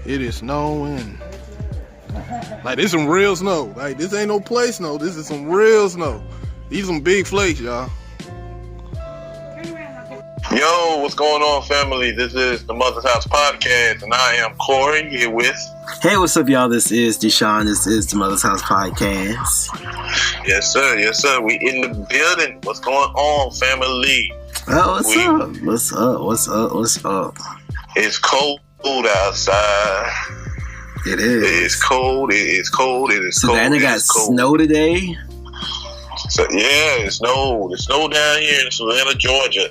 It is snowing. Like, this some real snow. Like, this ain't no play snow. This is some real snow. These some big flakes, y'all. Yo, what's going on, family? This is the Mother's House Podcast, and I am Corey here with... Hey, what's up, y'all? This is Deshaun. This is the Mother's House Podcast. Yes, sir. Yes, sir. We in the building. What's going on, family? Oh, what's up? It's cold outside. It is. It's cold. It is cold. Savannah got snow today. So, yeah, it snowed. It snowed down here in Savannah, Georgia.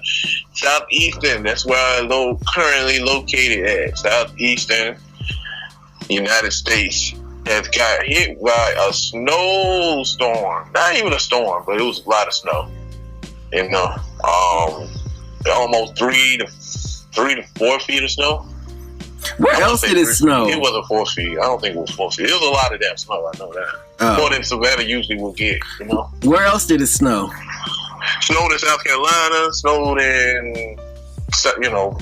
Southeastern, that's where I'm currently located at. Southeastern United States has got hit by a snowstorm. Not even a storm, but it was a lot of snow. You know, almost 3 to 4 feet of snow. Where else did it snow? It wasn't 4 feet. I don't think it was 4 feet. It was a lot of damn snow. I know that. More than Savannah usually will get, you know. Where else did it snow? Snowed in South Carolina. Snowed in, you know,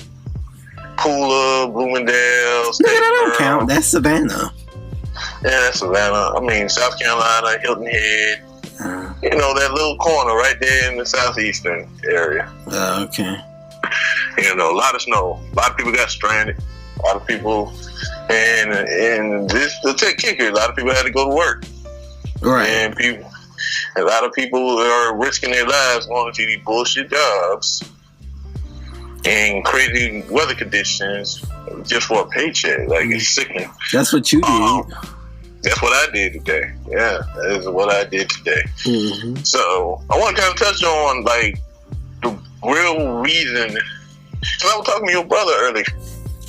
Pooler, Bloomingdale. That don't count. That's Savannah. Yeah, that's Savannah. I mean, South Carolina, Hilton Head. You know, that little corner right there in the southeastern area. Okay. You know, a lot of snow. A lot of people got stranded. A lot of people, and this the kicker. A lot of people had to go to work. Right. And a lot of people are risking their lives going to these bullshit jobs in crazy weather conditions just for a paycheck. Like, it's sickening. That's what you did. That's what I did today. Yeah, that is what I did today. Mm-hmm. So I want to kind of touch on like the real reason. Because I was talking to your brother earlier.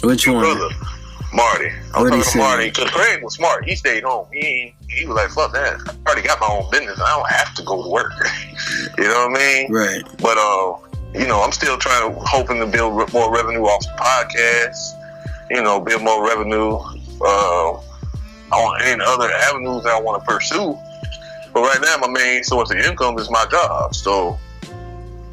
Which one? Brother, Marty. I was talking to Marty because Craig was smart. He stayed home. He was like, fuck that. I already got my own business. I don't have to go to work. You know what I mean? Right. But, you know, I'm still hoping to build more revenue off the podcast. You know, build more revenue on any other avenues that I want to pursue. But right now, my main source of income is my job. So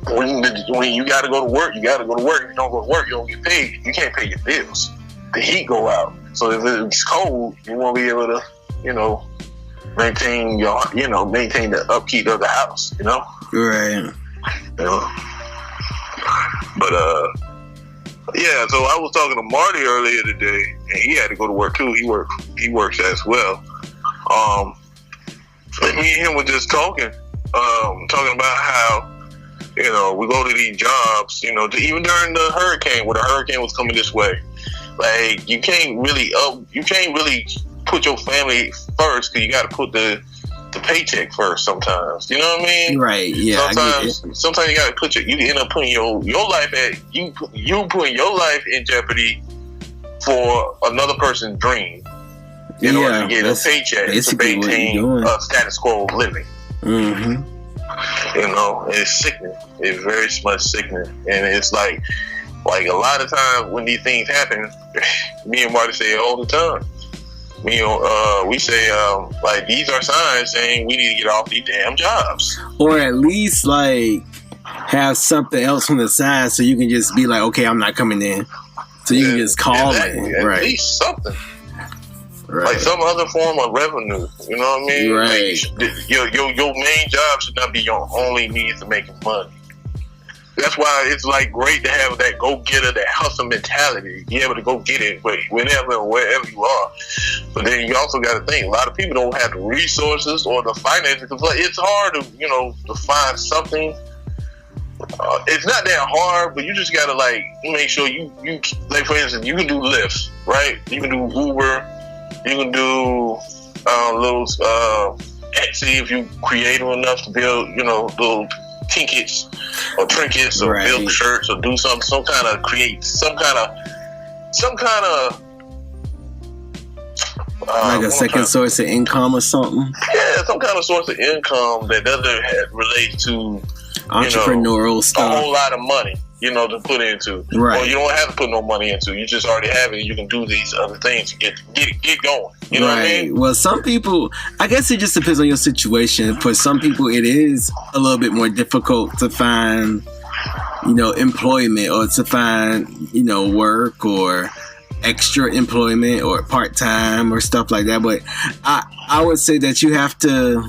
when you got to go to work, you got to go to work. If you don't go to work, you don't get paid. You can't pay your bills. The heat go out. So if it's cold, you won't be able to, you know, maintain the upkeep of the house, you know? Right. You know? But, yeah, so I was talking to Marty earlier today, and he had to go to work too. He works as well. Me and him were just talking about how, you know, we go to these jobs, you know, even during the hurricane, when the hurricane was coming this way, like, you can't really put your family first, because you got to put the paycheck first sometimes. You know what I mean? Right. Yeah. Sometimes you got to you end up putting your life you putting your life in jeopardy for another person's dream in order to get a paycheck to maintain a status quo of living. Mm-hmm. You know, it's sickening. It's very much sickening, and it's like a lot of times when these things happen, me and Marty say it all the time. We say like, these are signs saying we need to get off these damn jobs, or at least like have something else on the side so you can just be like, okay, I'm not coming in, so you can just call it. At least something. Right. Like some other form of revenue, you know what I mean? Right. Like, your main job should not be your only means of making money. That's why it's like great to have that go-getter, that hustle mentality, be able to go get it whenever or wherever you are. But then you also got to think, a lot of people don't have the resources or the finances. It's hard to, you know, to find something. It's not that hard, but you just got to like make sure you like, for instance, you can do Lyft, right? You can do Uber. You can do little Etsy if you creative enough to build, you know, little trinkets or build shirts or do some kind of like a second source of income or something. Yeah, some kind of source of income that doesn't relate to entrepreneurial stuff. A whole lot of money, you know, to put into. Right. Or you don't have to put no money into. You just already have it. You can do these other things to get going. You know what I mean? Well, some people, I guess it just depends on your situation. For some people, it is a little bit more difficult to find, you know, employment or to find, you know, work or extra employment or part-time or stuff like that. But I would say that you have to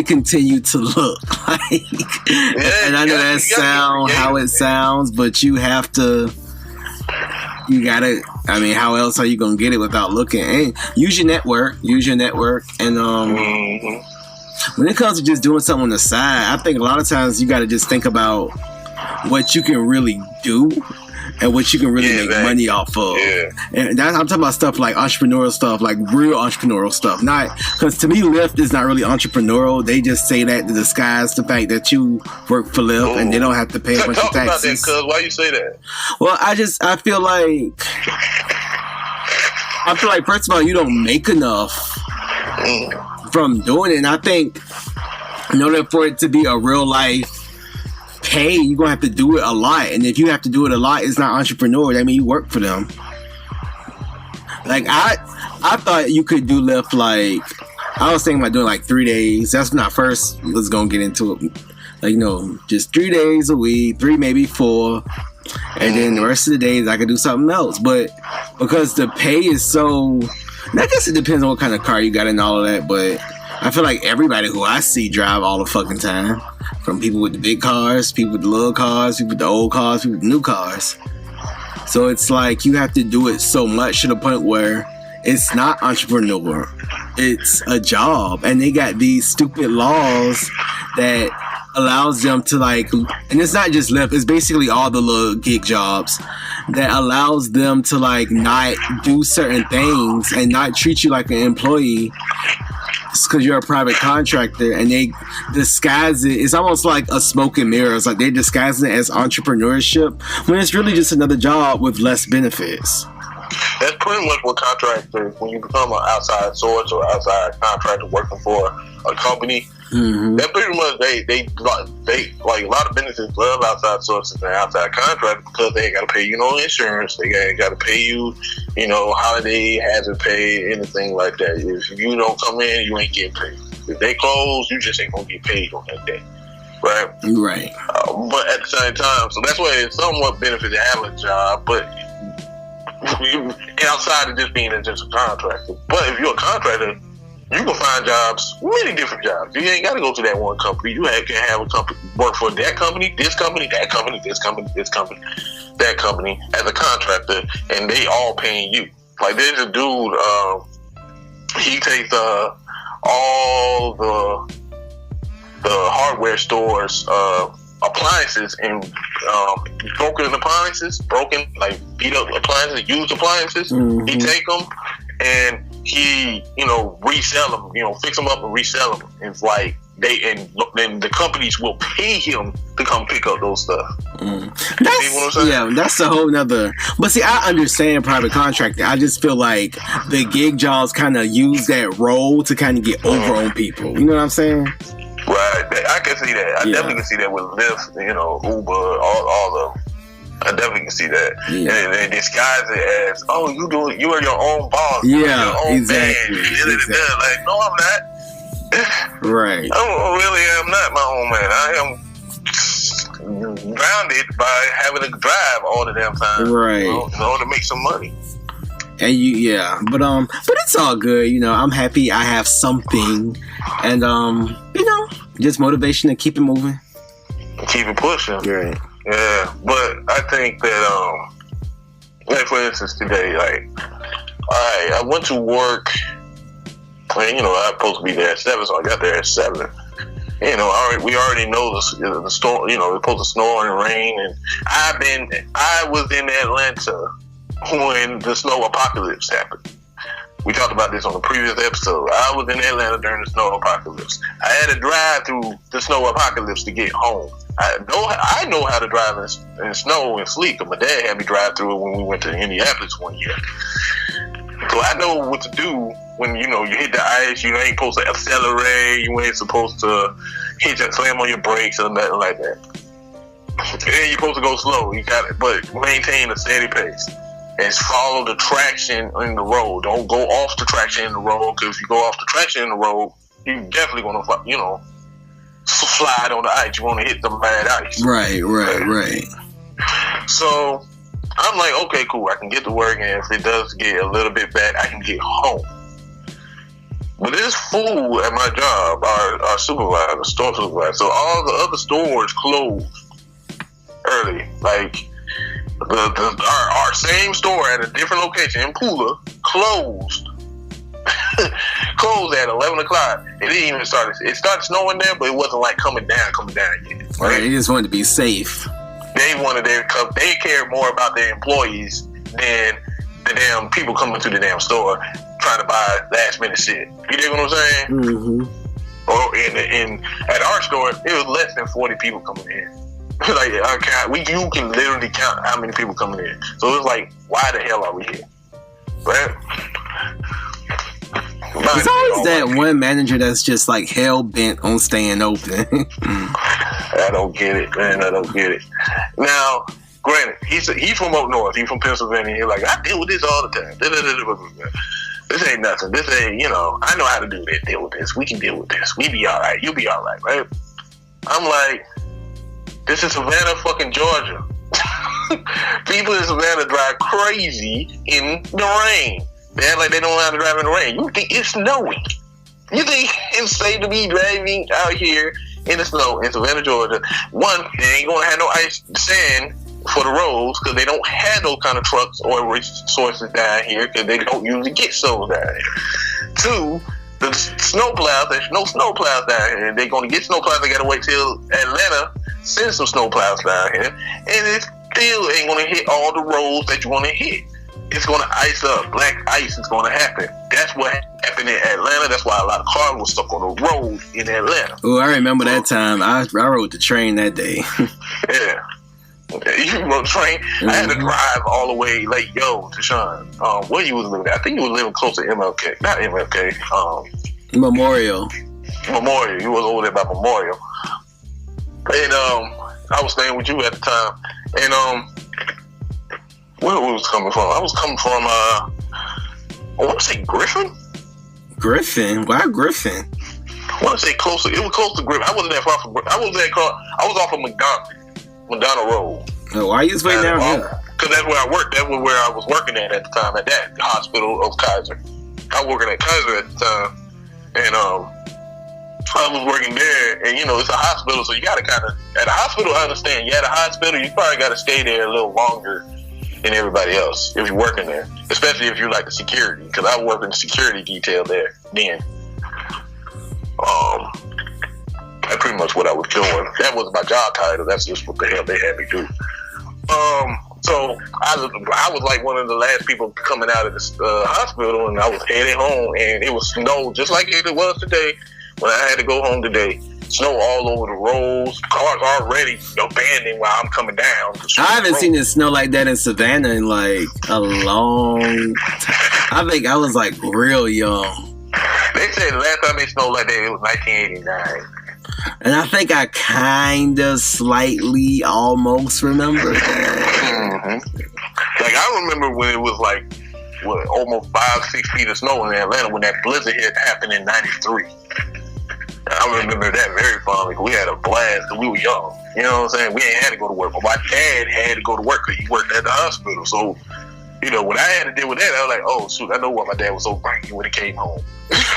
continue to look and I know that sounds how it sounds, but you gotta, I mean, how else are you gonna get it without looking? And use your network and when it comes to just doing something on the side, I think a lot of times you gotta just think about what you can really do and what you can really make money off of. Yeah. And I'm talking about stuff like entrepreneurial stuff, like real entrepreneurial stuff. Not because to me, Lyft is not really entrepreneurial. They just say that to disguise the fact that you work for Lyft and they don't have to pay a bunch of taxes. Talk about that, cuz. Why you say that? Well, I feel like first of all, you don't make enough from doing it. And I think in order for it to be a real life pay, you're gonna have to do it a lot, and if you have to do it a lot, it's not entrepreneur. That means you work for them. Like I thought you could do Lyft, like I was thinking about doing like 3 days. That's when I first was gonna get into it. Like, you know, just 3 days a week, 3 maybe 4, and then the rest of the days I could do something else. But because the pay is so, I guess it depends on what kind of car you got and all of that, but I feel like everybody who I see drive all the fucking time. From people with the big cars, people with the little cars, people with the old cars, people with the new cars. So it's like you have to do it so much to the point where it's not entrepreneur. It's a job. And they got these stupid laws that allows them to like, and it's not just Lyft, it's basically all the little gig jobs that allows them to like not do certain things and not treat you like an employee. Because you're a private contractor, and they disguise it. It's almost like a smoke and mirrors. Like they're disguising it as entrepreneurship when it's really just another job with less benefits. That's pretty much what contractors, when you become an outside source or outside contractor working for a company, that pretty much they like a lot of businesses love outside sources and outside contractors because they ain't got to pay you no insurance, they ain't got to pay you, you know, holiday hazard pay, anything like that. If you don't come in, you ain't getting paid. If they close, you just ain't gonna get paid on that day, right? Right. But at the same time, so that's why it's somewhat benefit to have a job, but outside of just being just a contractor. But if you're a contractor, you can find jobs, many different jobs. You ain't got to go to that one company. You can have a company, work for that company, this company, that company, this company, this company, that company as a contractor, and they all paying you. Like there's a dude, he takes all the hardware stores, appliances and broken like beat up appliances, used appliances. He take them and he, you know, resell them, you know, fix them up and resell them. It's like then the companies will pay him to come pick up those stuff. That's a whole nother. But see, I understand private contracting. I just feel like the gig jobs kind of use that role to kind of get over on people. You know what I'm saying? Right, I can see that. I definitely can see that with Lyft, you know, Uber, all of them. I definitely can see that. Yeah. And they disguise it as, oh, you are your own boss. Yeah, your own exactly. Man. Like, no, I'm not. Right. I really am not my own man. I am grounded by having to drive all the damn time. Right. You know, in order to make some money. And but it's all good. You know, I'm happy I have something, and you know, just motivation to keep it moving, keep it pushing. Right. Yeah, but I think that like for instance today, like I went to work, and you know I was supposed to be there at 7, so I got there at 7. You know, we already know the storm. You know, it's supposed to snow and rain, and I was in Atlanta when the snow apocalypse happened. We talked about this on the previous episode. I was in Atlanta during the snow apocalypse. I had to drive through the snow apocalypse to get home. I know how to drive in snow and sleet, because my dad had me drive through it when we went to Indianapolis one year. So I know what to do when, you know, you hit the ice. You ain't supposed to accelerate. You ain't supposed to slam on your brakes or nothing like that. And you're supposed to go slow. You got it, but maintain a steady pace. And follow the traction in the road. Don't go off the traction in the road, because if you go off the traction in the road, you're definitely going to, you know, slide on the ice. You want to hit the bad ice. Right. So I'm like, okay, cool. I can get to work, and if it does get a little bit bad, I can get home. But this fool at my job, our supervisor, store supervisor, so all the other stores closed early. Like our same store at a different location in Pula closed. Closed at 11 o'clock. It didn't even start. It started snowing there, but it wasn't like coming down yet. Right? They just wanted to be safe. They wanted they cared more about their employees than the damn people coming to the damn store trying to buy last minute shit. You dig what I'm saying? Mm-hmm. Or in at our store, it was less than 40 people coming in. Like you can literally count how many people coming in. So it was like, why the hell are we here? Right? There's always that one manager that's just like hell bent on staying open. I don't get it, man. I don't get it. Now, granted, he's from up north. He's from Pennsylvania. He's like, I deal with this all the time. This ain't nothing. This ain't, I know how to do this. Deal with this. We can deal with this. We be all right. You'll be all right, right? I'm like, this is Savannah, fucking Georgia. People in Savannah drive crazy in the rain. They act like they don't know how to drive in the rain. You think it's snowing. You think it's safe to be driving out here in the snow in Savannah, Georgia. One, they ain't going to have no ice sand for the roads because they don't have those kind of trucks or resources down here because they don't usually get those down here. Two, the snowplows, there's no snowplows down here. They're going to get snowplows. They got to wait till Atlanta sends some snowplows down here. And it still ain't going to hit all the roads that you want to hit. It's going to ice up. Black ice is going to happen. That's what happened in Atlanta. That's why a lot of cars were stuck on the road in Atlanta. Oh, I remember that time. I rode the train that day. Yeah. You rode the train. Mm-hmm. I had to drive all the way, like, to Sean. Where you was living at? I think you was living close to MLK. Not MLK. Memorial. You was over there by Memorial. And I was staying with you at the time. And where we was coming from? I was coming from, I want to say Griffin? Griffin? Why Griffin? I want to say closer. It was close to Griffin. I wasn't that far from Griffin. I was off of McDonough Road. Oh, why you way down here? Because that's where I worked. That was where I was working at the time, at that hospital of Kaiser. I was working at Kaiser at the time. And I was working there, and it's a hospital, so you got to kind of, at a hospital, I understand. You at a hospital, you probably got to stay there a little longer than everybody else if you're working there, especially if you like the security, because I worked in the security detail there then. That's pretty much what I was doing. That wasn't my job title. That's just what the hell they had me do. So I was like one of the last people coming out of the hospital, and I was heading home, and it was snow just like it was today when I had to go home today. Snow all over the roads. Cars already abandoned while I'm coming down. I haven't seen it snow like that in Savannah in like a long time. I think I was like real young. They said the last time it snowed like that, it was 1989. And I think I kind of slightly almost remember that. Mm-hmm. Like I remember when it was like, almost 5-6 feet of snow in Atlanta when that blizzard happened in 93. I remember that very fondly. We had a blast because we were young. You know what I'm saying? We ain't had to go to work, but my dad had to go to work because he worked at the hospital. So, when I had to deal with that, I was like, oh, shoot, I know why my dad was so cranky when he came home.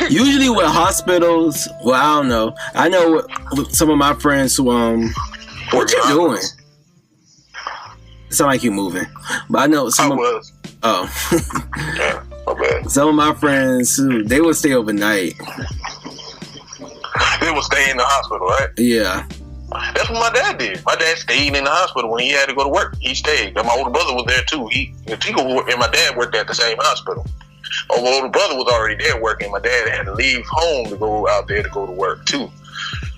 Usually with hospitals, well, I don't know. I know with some of my friends who, what you doing? It sound like you moving. But I know some was. Oh. Yeah, my bad. Some of my friends, they would stay overnight. They would stay in the hospital, right? Yeah. That's what my dad did. My dad stayed in the hospital when he had to go to work. He stayed. And my older brother was there too. Tico and my dad worked at the same hospital. My older brother was already there working. My dad had to leave home to go out there to go to work too.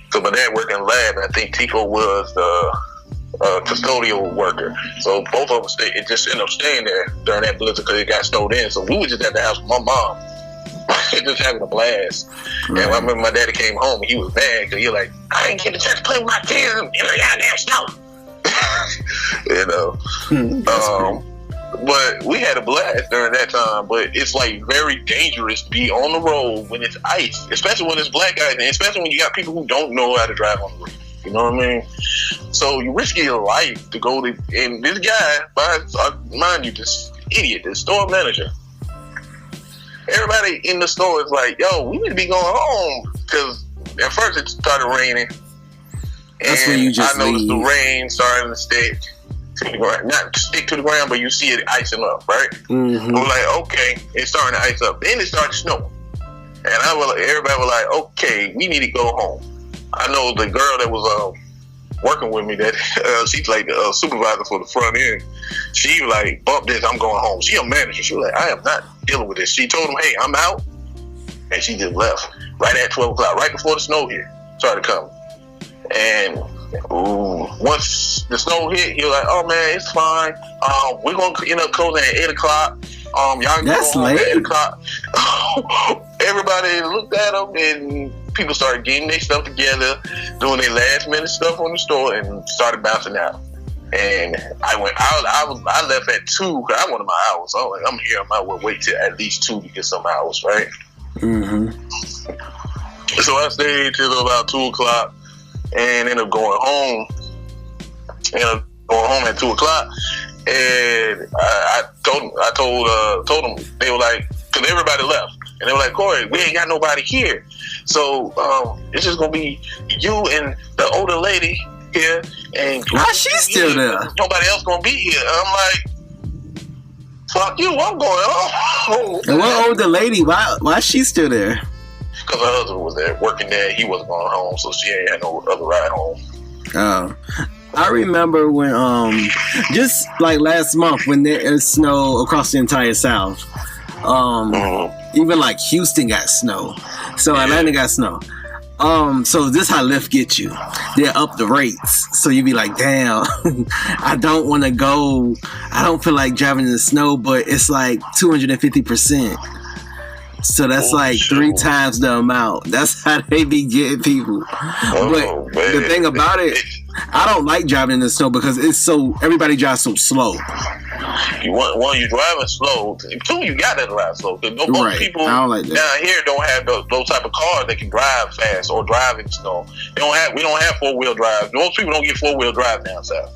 Because my dad worked in the lab, and I think Tico was the custodial worker. So both of us it just ended up staying there during that blizzard because it got snowed in. So we were just at the house with my mom. Just having a blast. Right. And I remember my daddy came home and he was mad because he was like, I ain't get the chance to play with my kids in the snow. But we had a blast during that time. But it's like very dangerous to be on the road when it's ice, especially when it's black ice, and especially when you got people who don't know how to drive on the road. You know what I mean? So you risk your life to go to, and this guy, mind you, this idiot, this store manager, everybody in the store is like, yo, we need to be going home. Because at first it started raining. That's when you just I noticed leave. the rain starting to stick to the ground. Not stick to the ground, but you see it icing up, right? Mm-hmm. We're like, okay, it's starting to ice up. Then it started snowing. And everybody was like, okay, we need to go home. I know the girl that was working with me, that she's like the supervisor for the front end. She was like, bump this, I'm going home. She a manager. She was like, I am not dealing with this. She told him, hey, I'm out. And she just left right at 12 o'clock, right before the snow hit, started coming. And once the snow hit, he was like, oh man, it's fine. We're going to end up closing at 8 o'clock. Y'all can That's go home late. at 8 o'clock. Everybody looked at them, and people started getting their stuff together, doing their last minute stuff on the store, and started bouncing out. And I left at 2 because I wanted my hours. I was like, I'm here. I might well wait till at least 2 to get some hours, right? Mm-hmm. So I stayed till about 2 o'clock and ended up going home. At 2 o'clock. And I told them, they were like, because everybody left. And they were like, Corey, we ain't got nobody here. So it's just going to be you and the older lady here. And why she's still there? Nobody else going to be here. And I'm like, fuck you, I'm going home. And what older lady? Why she still there? Because her husband was there working there. He wasn't going home, so she ain't had no other ride home. Oh. I remember when, just like last month when there is snow across the entire South. Even like Houston got snow. So Atlanta got snow. So this how Lyft get you. They up the rates. So you be like, damn, I don't want to go. I don't feel like driving in the snow, but it's like 250%. So that's like 3 times the amount. That's how they be getting people. But the thing about it, I don't like driving in the snow because everybody drives so slow. You driving slow. 2, you gotta drive slow. Because most people down here don't have those type of cars that can drive fast or drive in the snow. We don't have 4-wheel drive. Most people don't get 4-wheel drive down south.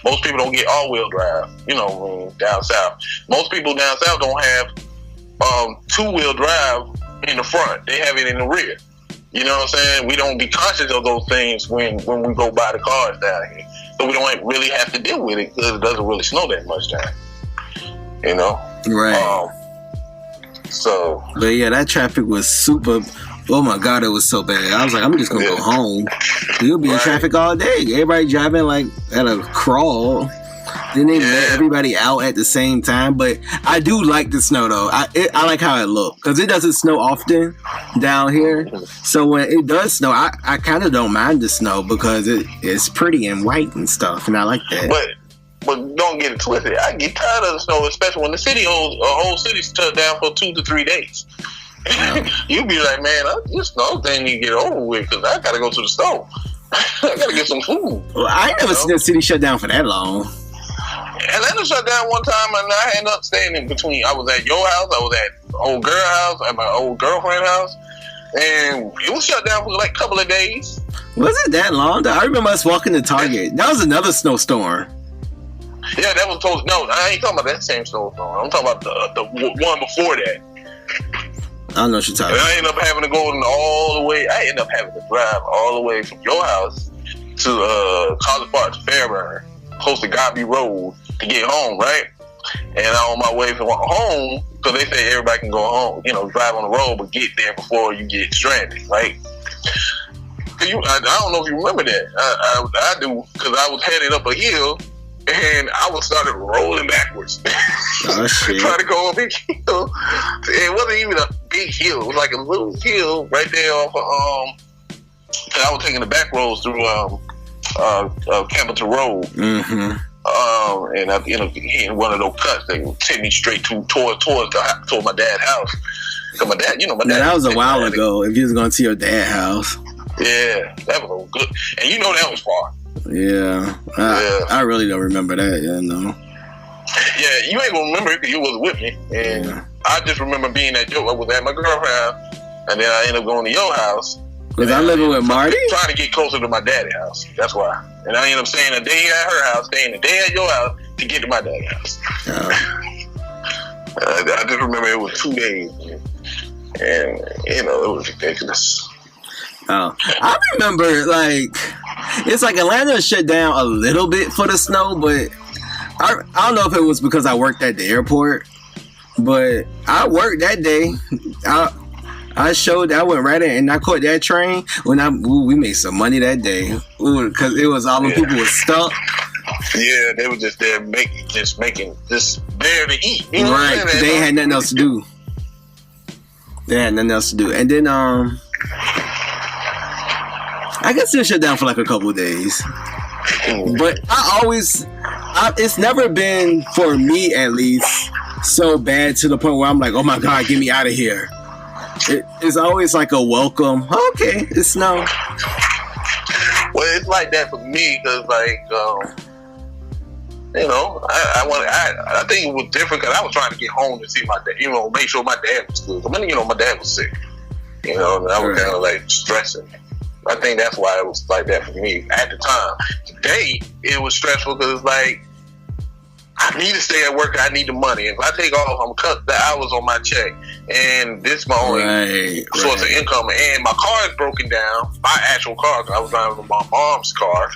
Most people don't get all-wheel drive. Down south. Most people down south don't have 2-wheel drive in the front. They have it in the rear. You know what I'm saying? We don't be conscious of those things when we go buy the cars down here. So we don't really have to deal with it because it doesn't really snow that much down. Right. But yeah, that traffic was super. Oh my God, it was so bad. I was like, I'm just gonna go home. You'll be in traffic all day. Everybody driving like at a crawl. Then they let everybody out at the same time. But I do like the snow though. I like how it looks because it doesn't snow often down here. So when it does snow, I kind of don't mind the snow because it's pretty and white and stuff, and I like that. But don't get it twisted. I get tired of the snow, especially when the whole city's shut down for 2 to 3 days. You be like, man, this snow thing need to get over with because I gotta go to the store. I gotta get some food. Well, I ain't never seen the city shut down for that long. Atlanta shut down one time, and I ended up staying in between. I was at your house, I was at old girl house, at my old girlfriend's house, and it was shut down for like a couple of days. Was it that long? I remember us walking to Target. That was another snowstorm. Yeah, that was told. No, I ain't talking about that same snowstorm. I'm talking about the one before that. I don't know what you're talking about. I ended up having to go all the way. I ended up having to drive all the way from your house to College Park to Fairburn, close to Godby Road, to get home, right? And on my way from home, because they say everybody can go home, drive on the road, but get there before you get stranded, right? I don't know if you remember that. I do, because I was heading up a hill, and I was started rolling backwards. Oh, shit. Trying to go up a big hill. It wasn't even a big hill. It was like a little hill right there off of, I was taking the back roads through Campbellton Road. Mm-hmm. And I hitting one of those cuts that would take me straight towards my dad's house. Cause my dad, my dad. That was a while ago. If you was going to your dad's house. Yeah, that was good. And that was far. Yeah. I really don't remember that. Yeah, no. Yeah, you ain't gonna remember it because you wasn't with me. And I just remember being I was at my girlfriend's house, and then I ended up going to your house. Was I living with Marty? Trying to get closer to my daddy's house. That's why. And I ended up staying a day at her house, staying a day at your house to get to my daddy's house. Oh. I just remember it was 2 days. And, it was ridiculous. Oh. I remember, like, it's like Atlanta shut down a little bit for the snow, but I don't know if it was because I worked at the airport, but I worked that day. I went right in and I caught that train we made some money that day. Because it was all the people were stuck. Yeah, they were just there making there to eat. You know right. They had nothing else to do. And then I guess it shut down for like a couple of days. But it's never been, for me at least, so bad to the point where I'm like, oh my God, get me out of here. It's always like a welcome. Okay, it's snow. Well, it's like that for me because, like, I think it was different because I was trying to get home to see my dad. Make sure my dad was good. My dad was sick. And I was kind of like stressing. I think that's why it was like that for me at the time. Today, it was stressful because it's like, I need to stay at work. I need the money. If I take off, I'm cut the hours on my check, and this is my only source of income. And my car is broken down. My actual car, because I was driving my mom's car.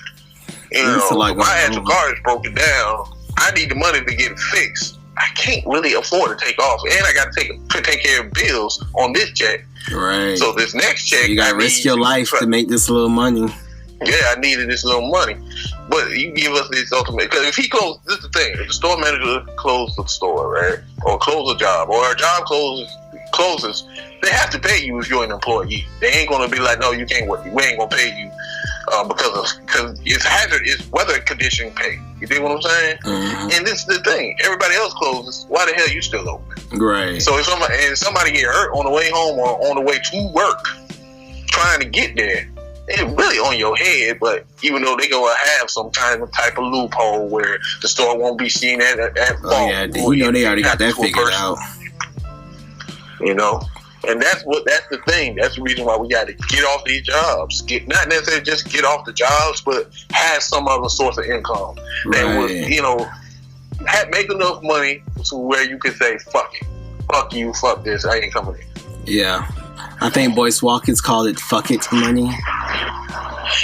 My actual car is broken down. I need the money to get it fixed. I can't really afford to take off, and I got to take care of bills on this check. Right. So this next check, so you got to risk your life to make this little money. Yeah, I needed this little money. But you give us this ultimate, because if he closed, this is the thing, if the store manager closed the store, right, or close a job, or a job closes, they have to pay you if you're an employee. They ain't going to be like, no, you can't work. We ain't going to pay you because it's hazard, it's weather condition pay. You dig what I'm saying? Mm-hmm. And this is the thing, everybody else closes, why the hell you still open? Right. So if somebody get hurt on the way home or on the way to work, trying to get there, it's really on your head, but even though they're going to have some kind of type of loophole where the store won't be seen at fault. Oh, yeah, they already got that figured out. And that's the thing. That's the reason why we got to get off these jobs. Not necessarily just get off the jobs, but have some other source of income. That would, make enough money to where you can say, fuck it. Fuck you, fuck this, I ain't coming in. Yeah. I think Boyce Watkins called it fuck it money.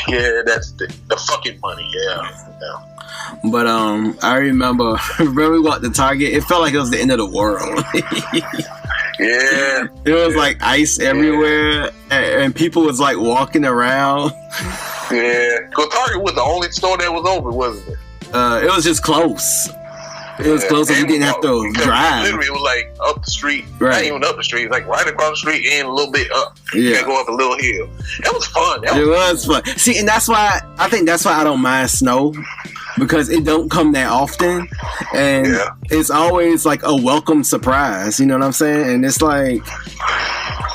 Yeah, that's the fucking money, yeah. But I remember we walked to Target, it felt like it was the end of the world. Yeah. It was like ice everywhere and people was like walking around. Yeah. Because Target was the only store that was open, wasn't it? It was just close. It was close, so you didn't have to drive. Literally, it was like up the street. Right. Not even up the street. Like right across the street and a little bit up. Yeah. You gotta go up a little hill. That was fun. It was fun. See, and that's why I don't mind snow. Because it don't come that often. And it's always like a welcome surprise. You know what I'm saying? And it's like,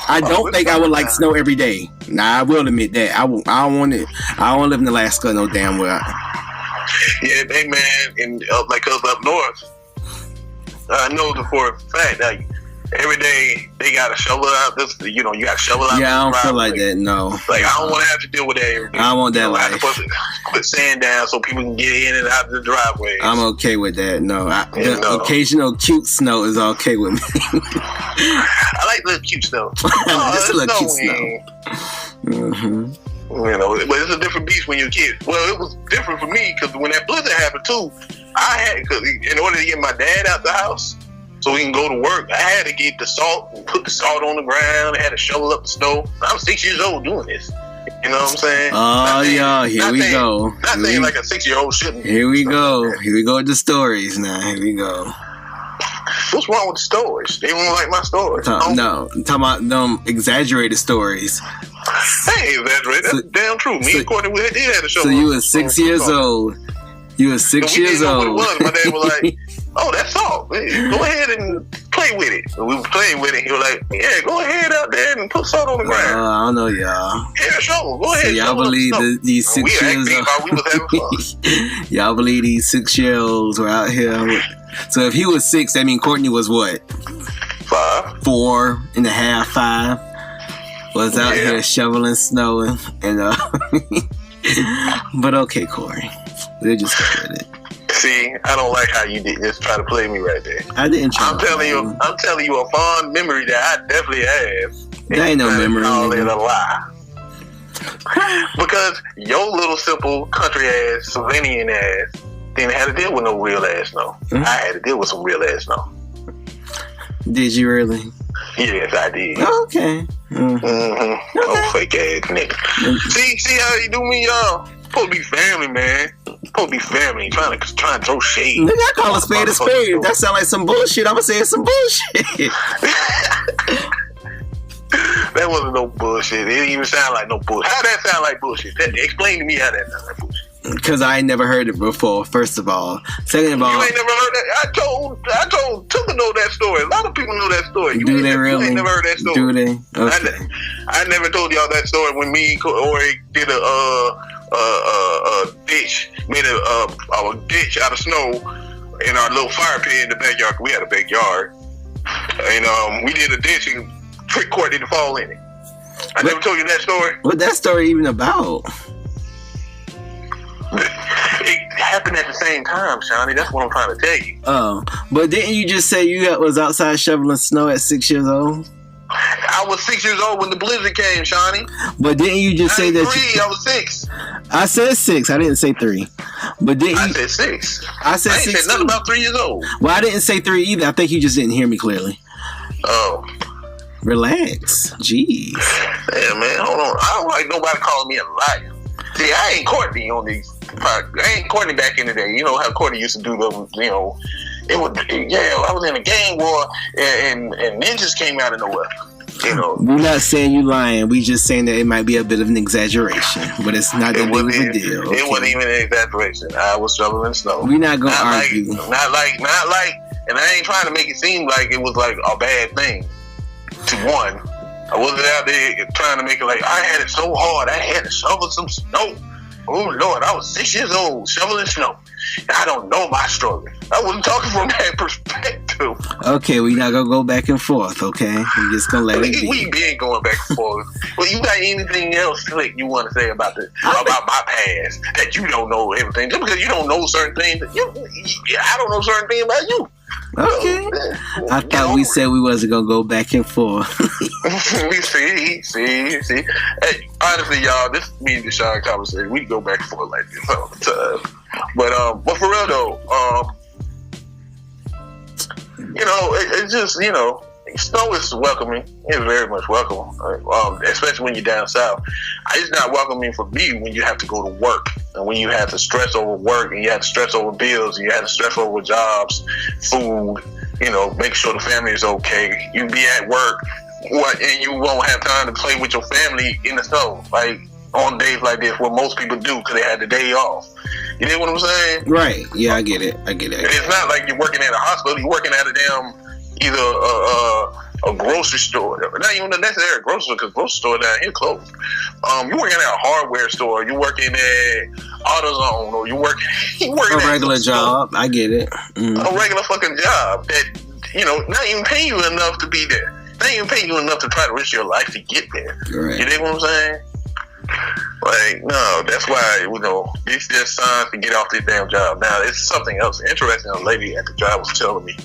I don't think I would like snow every day. Nah, I will admit that. I don't want it. I don't live in Alaska no damn well. Yeah, hey man, and like us up north, I know for a fact that every day they gotta shovel out this. You gotta shovel out. Yeah, I don't feel like that. No, like I don't want to have to deal with that every day. I want that life. I have to put sand down so people can get in and out of the driveway. I'm okay with that. No, occasional cute snow is okay with me. I like little cute snow. Just a little cute snow. Mm-hmm. But it's a different beast when you're a kid. Well, it was different for me because when that blizzard happened too, cause in order to get my dad out the house so he can go to work, I had to get the salt and put the salt on the ground. I had to shovel up the snow. I'm 6 years old doing this. You know what I'm saying? Oh, yeah, here we go. Not saying like a 6-year-old shouldn't. Here we go. Here we go with the stories now. Here we go. What's wrong with the stories? They won't like my stories. No, I'm talking about them exaggerated stories. Hey, exaggerated. That's damn true. Me and Courtney, we did have a show. So you were 6 years old. You were 6 years old. Know what it was. My dad was like, oh, that's salt. Go ahead and play with it. So we were playing with it. He was like, yeah, go ahead out there and put salt on the ground. I don't know, y'all. Yeah, sure. Go ahead. So y'all believe these 6 years old. We was having fun. Y'all believe these 6-year-olds were out here. So if he was 6, that means Courtney was what? 5. 4.5, 5. was out Yeah. here shoveling snow and but okay, Corey, we'll just go with it. See, I don't like how you did just try to play me right there. I didn't try. I'm telling you a fond memory that I definitely have. That ain't no memory. Call it nigga. a lie. Because your little simple country ass, Slovenian ass, didn't have to deal with no real ass snow. Mm-hmm. I had to deal with some real ass snow. Did you really? Yes, I did. Okay. Oh, fake ass nigga. See how you do me, y'all? Supposed to be family, man. Supposed to be family. Trying to throw shade. Nigga, I call a spade a spade. That sound like some bullshit. I'ma say it's some bullshit. That wasn't no bullshit. It didn't even sound like no bullshit. How that sound like bullshit? Explain to me how that sound like bullshit. Because I ain't never heard it before, first of all. Second of all, You ain't never heard that? I told Tuka know that story. A lot of people know that story. Do they really? You ain't never heard that story. Do they? Okay. I never told y'all that story when me and Corey did a ditch, made a ditch out of snow in our little fire pit in the backyard. We had a backyard, and we did a ditch and Trick Court didn't fall in it. I never told you that story. What that story even about? It happened at the same time, Shawnee. That's what I'm trying to tell you. Oh, but didn't you just say you was outside shoveling snow at 6 years old? I was 6 years old when the blizzard came, Shawnee. But didn't you just say that? I was 6. I said 6. I didn't say 3. But didn't I you? said 6. I said I ain't 6. said nothing about 3 years old. Well, I didn't say 3 either. I think you just didn't hear me clearly. Oh. Relax. Jeez. Yeah, man, hold on. I don't like nobody calling me a liar. See, I ain't Courtney on these. I ain't Courtney back in the day. You know how Courtney used to do the, it was, I was in a gang war and ninjas came out of nowhere. We're not saying you lying. We just saying that it might be a bit of an exaggeration, but it's not that big of a deal. Okay? It wasn't even an exaggeration. I was shoveling snow. We're not gonna argue. Not like, and I ain't trying to make it seem like it was like a bad thing. To one, I wasn't out there trying to make it like I had it so hard. I had to shovel some snow. Oh Lord, I was 6 years old shoveling snow. I don't know my struggle. I wasn't talking from that perspective. Okay, we're not gonna go back and forth. Okay, we're just gonna let it be. We been going back and forth. Well, you got anything else, Slick, you want to say about about my past that you don't know everything? Just because you don't know certain things, I don't know certain things about you. Okay. I thought we said we wasn't gonna go back and forth. see. Hey, honestly, y'all, this is me and Deshaun conversation. We go back and forth like this all the time. But for real though, it's just snow is welcoming. It's very much welcome, especially when you're down south. It's not welcoming for me when you have to go to work and when you have to stress over work and you have to stress over bills and you have to stress over jobs, food. Make sure the family is okay. You be at work, and you won't have time to play with your family in the snow, like on days like this, what most people do because they had the day off. You know what I'm saying? Right. Yeah, I get it. And it's not like you're working at a hospital. You're working at a damn either a grocery store, not even necessarily a grocery store because grocery store down here closed. You're working at a hardware store. You're working at AutoZone, or you're working a regular job. I get it. A regular fucking job that not even paying you enough to be there. Not even paying you enough to try to risk your life to get there. Right. You know what I'm saying? Like, no, that's why, it's just signs to get off this damn job. Now, it's something else interesting. A lady at the job was telling me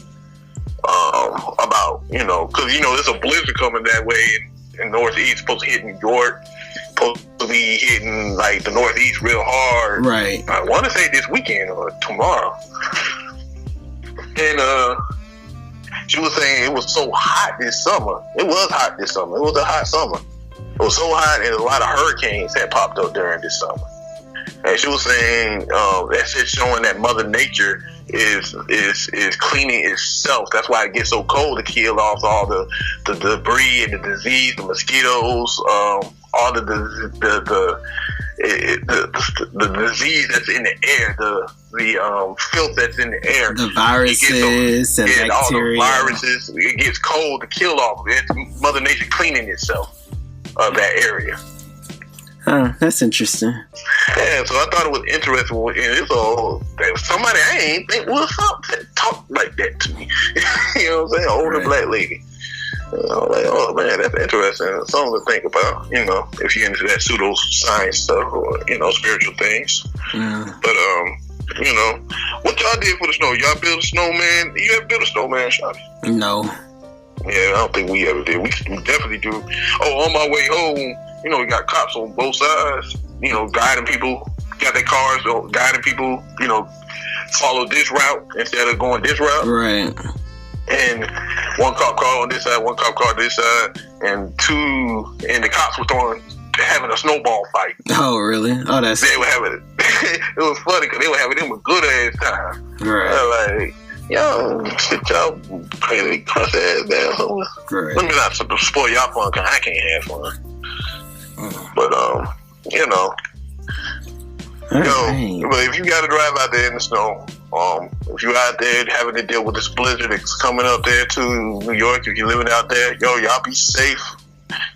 about, because, there's a blizzard coming that way in Northeast, supposed to hit New York, supposed to be hitting, like, the Northeast real hard. Right. I want to say this weekend or tomorrow. And, she was saying it was so hot this summer. It was hot this summer. It was a hot summer. It was so hot, and a lot of hurricanes had popped up during this summer. And she was saying that's just showing that Mother Nature is cleaning itself. That's why it gets so cold to kill off all the debris and the disease, the mosquitoes, all the disease that's in the air, the filth that's in the air, the viruses and bacteria. All the viruses. It gets cold to kill off. It's Mother Nature cleaning itself of that area. Huh, that's interesting. Yeah, so I thought it was interesting. And it's all somebody I ain't think was talk like that to me. You know what I'm saying? Older black lady. Like, oh man, that's interesting. Something to think about, if you're into that pseudoscience stuff or, spiritual things. But, what y'all did for the snow? Y'all built a snowman? You ever built a snowman, Shotty? No. Yeah, I don't think we ever did. We definitely do. Oh, on my way home, we got cops on both sides, guiding people, got their cars, guiding people, follow this route instead of going this route. Right. And one cop car on this side, one cop car on this side, and the cops were having a snowball fight. Oh, really? Oh, that's... They were having it. It was funny because they were having them a good ass time. Right. Like, yo, sit y'all crazy cuss ass down. Right. Let me not spoil y'all fun because I can't have fun. But, Right. but if you got to drive out there in the snow, if you out there having to deal with this blizzard that's coming up there to New York, if you're living out there, y'all be safe.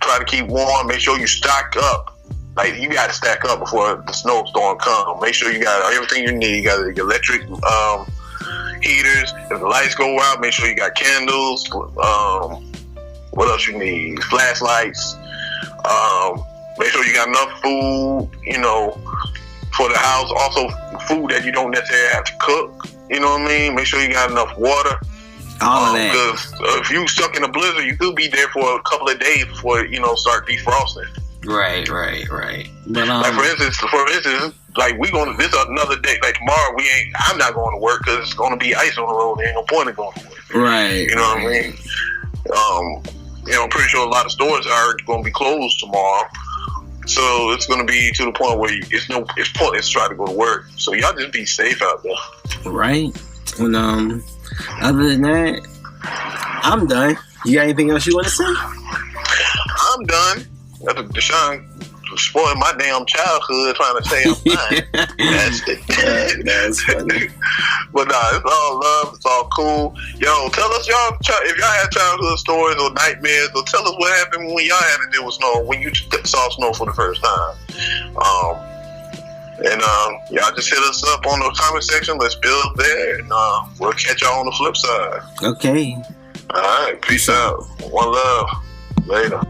Try to keep warm. Make sure you stock up. Like, you got to stack up before the snowstorm comes. Make sure you got everything you need. You got the electric heaters. If the lights go out, make sure you got candles. What else you need? Flashlights. Make sure you got enough food, for the house. Also, food that you don't necessarily have to cook. You know what I mean? Make sure you got enough water. All of that. Because if you stuck in a blizzard, you could be there for a couple of days before start defrosting. Right. But like for instance, like this is another day. Like tomorrow, I'm not going to work because it's going to be ice on the road. There ain't no point in going to work. Right. You know what I mean? I'm pretty sure a lot of stores are going to be closed tomorrow. So it's going to be to the point where it's pointless to try to go to work. So y'all just be safe out there. Right. And other than that, I'm done. You got anything else you want to say? I'm done. Deshaun spoiled my damn childhood trying to say I'm fine. That's it. That's funny. But nah, it's all love. It's all cool. Yo, tell us if y'all had childhood stories or nightmares, or tell us what happened when y'all had to deal with snow, when you saw snow for the first time. Y'all just hit us up on the comment section. Let's build there, and we'll catch y'all on the flip side. Okay. All right. Peace out. One love. Later.